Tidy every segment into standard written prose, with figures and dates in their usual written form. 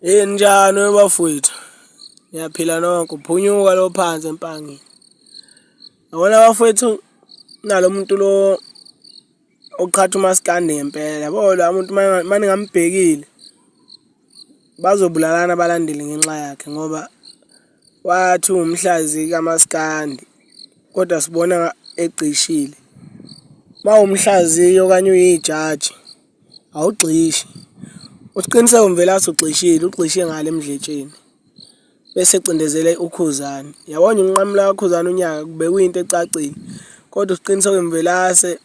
Njani webafowethu? Ngiyaphila nonke uphunyuka lo phansi empangeni. Yabona bafowethu nalo muntu lo oqhatha umaskandi ngempela. Yabo la muntu manje ngambhekile bazobulalana abalandeli ngenxa yakhe ngoba wathi umhlaziyi kamaskandi kodwa sibona egcishile. Mawumhlaziyi okanye uyijaji awugxishi. Usiqiniseko mvelaso ugxishile, ugxishe ngale emdletsheni. Bese cindezele ukhuzani. Yabona unqamula kakhuzani unyaka kube kuyinto ecacile. Kodwa usiqiniseko mvelase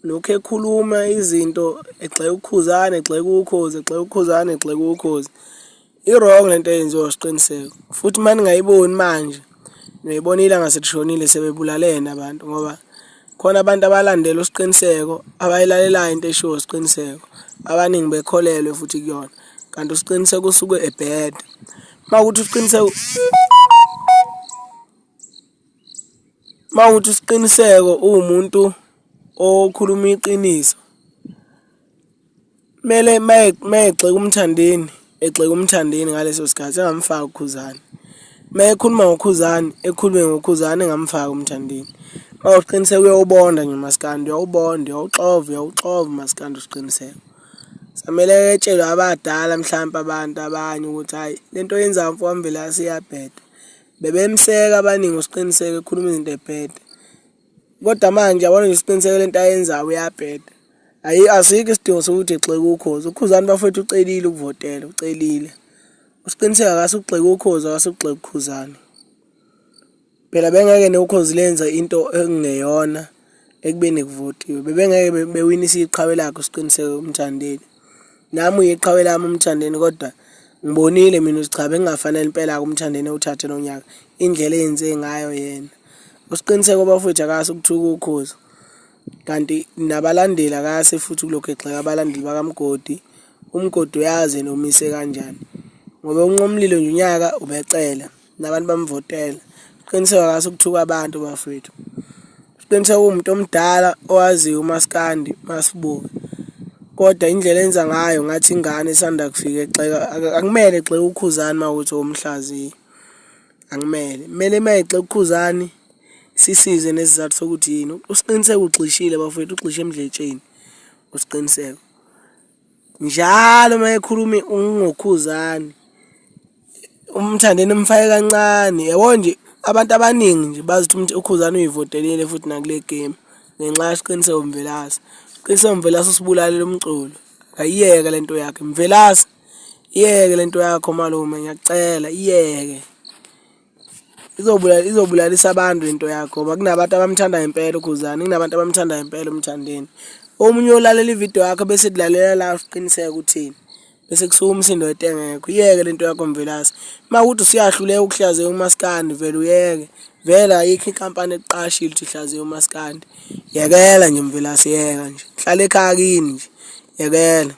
lokho ekhuluma izinto egxeka ukhuzani, egxeka ukhozi, egxeka ukhuzani, egxeka ukhozi. I-wrong lento eyenziwa usiqiniseko. Futhi manje ngayiboni manje. Noyibonile ngaselishonile sebebulalene abantu ngoba khona abantu abalandela usiqiniseko abayilalelayo into eshiwo usiqiniseko. Abaningi bekholelwe futhi kuyona. Kanti usiqiniseko usuke ebhede. Mawukuthi usiqiniseko umuntu okhuluma iqiniso. Kumele mayegxeka umthandeni, egxeka umthandeni ngaleso sikhathi engamfaka ukhuzani. Mayekhuluma ngokhuzani, ekhulume ngokhuzani engamfaka umthandeni. Mawuqiniseko uyawubonda nje umaskandi, uyawubonda, uyawuxova umaskandi usiqiniseko. Samele etshelwe abadala mhlawumbe abantu abanye ukuthi hayi lento yenza mfowethu mvelase iyabheda. Bebemseka abaningi usiqiniseko ekhuluma izinto ebhede. Kodwa manje yabona nje usiqiniseko lento ayenzayo uyabheda. Asikho isidingo sokuthi egxeke ukhozi. Ukhuzani bafowethu ucelile ukuvotela, ucelile. Usiqiniseko akasugxeka ukhozi, akasugxeka ukhuzani. Phela bengeke neukhozi lenza into engeyona ekubeni kuvotiwe. Bebengeke bewinisa iqhawe lakhe usiqiniseko umthandeni. Nami uyiqhawe lami umthandeni kodwa ngibonile mina usichabe engafanele impela kumthandeni uthathe nonyaka indlela eyenze ngayo yena. Usiqiniseko bafowethu akase ukuthuka ukhozi. Kanti nabalandeli akase futhi kulokho egxeka abalandeli bakamgodi. Umgodi uyazi nomise kanjani. Ngoba unqomlilo nje unyaka ubecela nabantu bamvotela. Usiqiniseko akase ukuthuka abantu bafowethu. Usiqiniseko umuntu omdala owaziyo umaskandi masibuke. Kodwa indlela enza ngayo ngathi ingane esanda kufika exeka akumele egxeke ukhuzani mawukuthi omhlaziyi. Akumele. Kumele mayegxeka ukhuzani sisize nesizathu sokuthi yini. Usiqiniseko ugxishile bafowethu, ugxishe emdletsheni. Usiqiniseko. Njalo mayekhuluma ngokhuzani umthandeni umfake kancane. Yabo nje abantu abaningi nje bazithi ukhuzani uyivotelile futhi nakule game ngenxa yesiqiniseko mvelase. Uqiniseko mvelase usibulalela umculo. Ayiyeke lento yakhe mvelase. Iyeke lento yakho malume ngiyacela iyeke. Izobulalisa abantu lento yakho ngoba kunabantu abamthanda ngempela ukhuzani, kunabantu abamthanda ngempela umthandeni. Omunye olalela ivideo yakho bese kulalela la usiqiniseko uthini. Bese kusuka umsindo wetengekho. Iyeke lento yakho mvelase. Mawukuthi usiyahluleka ukuhlaziya umaskandi vele uyeke. Vela ayikho inkampani eqashile ukuthi ihlaziye umaskandi. Yekela nje mvelase yeka nje. Hlala ekhaya kini nje. Yekela.